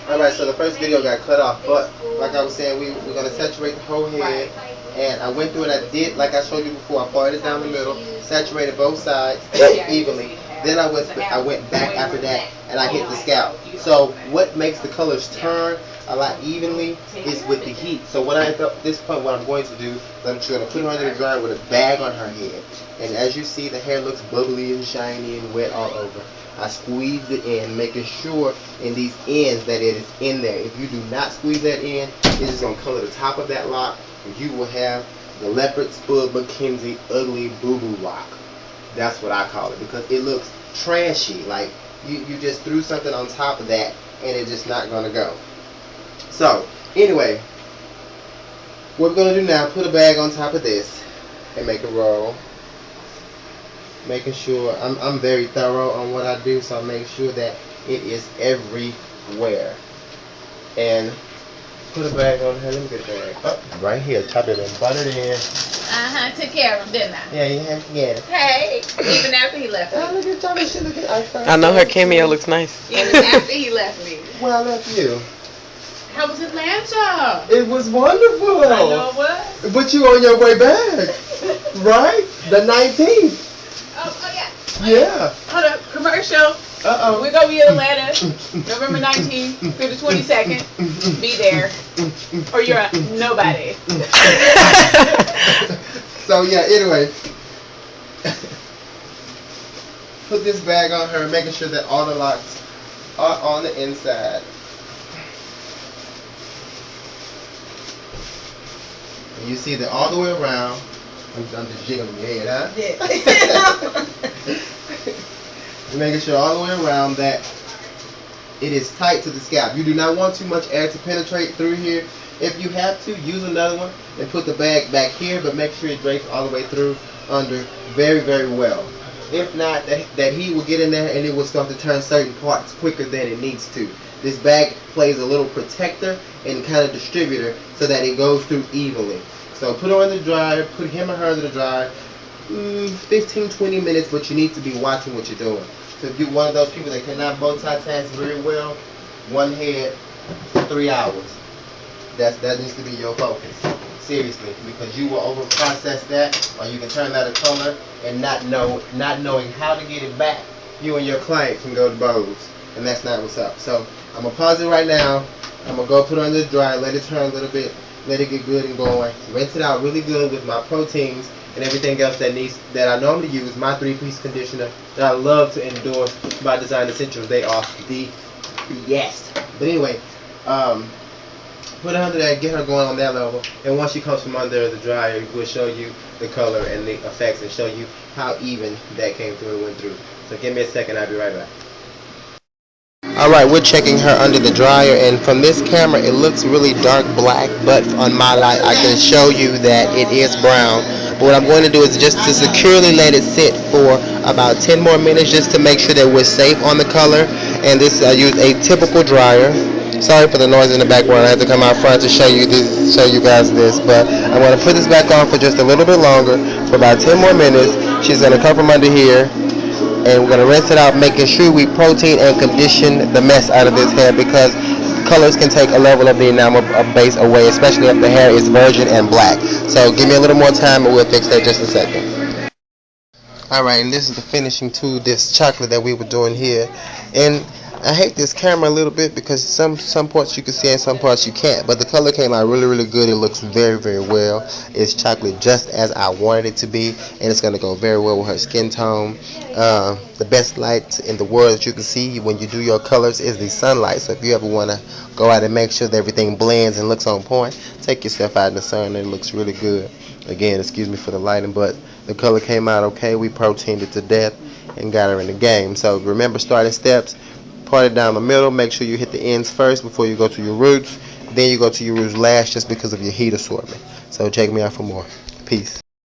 Alright, so the first video got cut off, but like I was saying, we're going to saturate the whole head. And I went through and I did, like I showed you before, I parted it down the middle, saturated both sides evenly. Then I went back after that and I hit the scalp. So what makes the colors turn a lot evenly is with the heat. So what at this point, what I'm going to do is I'm just going to put her under the dryer with a bag on her head. And as you see, the hair looks bubbly and shiny and wet all over. I squeezed it in, making sure in these ends that it is in there. If you do not squeeze that in, it's just going to color the top of that lock, and you will have the Leopard Spud McKenzie ugly boo-boo lock. That's what I call it, because it looks trashy. Like you just threw something on top of that, and it's just not going to go. So, anyway, what we're going to do now, put a bag on top of this and make a roll. Making sure, I'm very thorough on what I do, so I make sure that it is everywhere. And put a bag on her. Let me get a bag. Oh, right here, top it and butter it in. Took care of him, didn't I? Yeah, you have to get it. Hey, even after he left me. Oh, look at Tommy. She look at I know her cameo looks nice. Even after he left me. Well, I left you. How was Atlanta? It was wonderful. I know it was. But you on your way back, right? The 19th. Oh yeah. Yeah. Hold up, commercial. Uh-oh. We're going to be in Atlanta, November 19th through the 22nd. Be there, or you're a nobody. So, yeah, anyway. Put this bag on her, making sure that all the locks are on the inside. And you see that all the way around. I'm just jiggling your head, huh? Yeah. Making sure all the way around that it is tight to the scalp. You do not want too much air to penetrate through here. If you have to, use another one and put the bag back here, but make sure it drapes all the way through under very, very well. If not, that heat will get in there and it will start to turn certain parts quicker than it needs to. This bag plays a little protector and kind of distributor so that it goes through evenly. So put her in the dryer, put him or her under the dryer, 15-20 minutes, but you need to be watching what you're doing. So if you're one of those people that cannot multitask very well, one head, 3 hours. That needs to be your focus. Seriously, because you will over process that, or you can turn that a color and not knowing how to get it back. You and your client can go to Bose, and that's not what's up. So I'm gonna pause it right now. I'm gonna go put it under the dryer, let it turn a little bit. Let it get good and going. Rinse it out really good with my proteins and everything else that I normally use. My 3-piece conditioner that I love to endorse by Design Essentials. They are the best. But anyway, put her under that, get her going on that level. And once she comes from under the dryer, we'll show you the color and the effects and show you how even that came through and went through. So give me a second, I'll be right back. Alright, we're checking her under the dryer, and from this camera it looks really dark black, but on my light I can show you that it is brown. But what I'm going to do is just to securely let it sit for about 10 more minutes just to make sure that we're safe on the color. And this, I use a typical dryer. Sorry for the noise in the background. I have to come out front to show you guys this, but I'm going to put this back on for just a little bit longer, for about 10 more minutes. She's going to come from under here, and we're going to rinse it out, making sure we protein and condition the mess out of this hair, because colors can take a level of the enamel base away, especially if the hair is virgin and black. So give me a little more time and we'll fix that just a second. Alright, and this is the finishing to this chocolate that we were doing here. And I hate this camera a little bit because some parts you can see and some parts you can't, but the color came out really, really good. It looks very, very well. It's chocolate just as I wanted it to be, and it's going to go very well with her skin tone. The best light in the world that you can see when you do your colors is the sunlight. So if you ever want to go out and make sure that everything blends and looks on point, take yourself out in the sun and it looks really good. Again, excuse me for the lighting, but the color came out okay. We proteined it to death and got her in the game. So remember, starting steps: part it down the middle, make sure you hit the ends first before you go to your roots, then you go to your roots last, just because of your heat assortment. So check me out for more. Peace.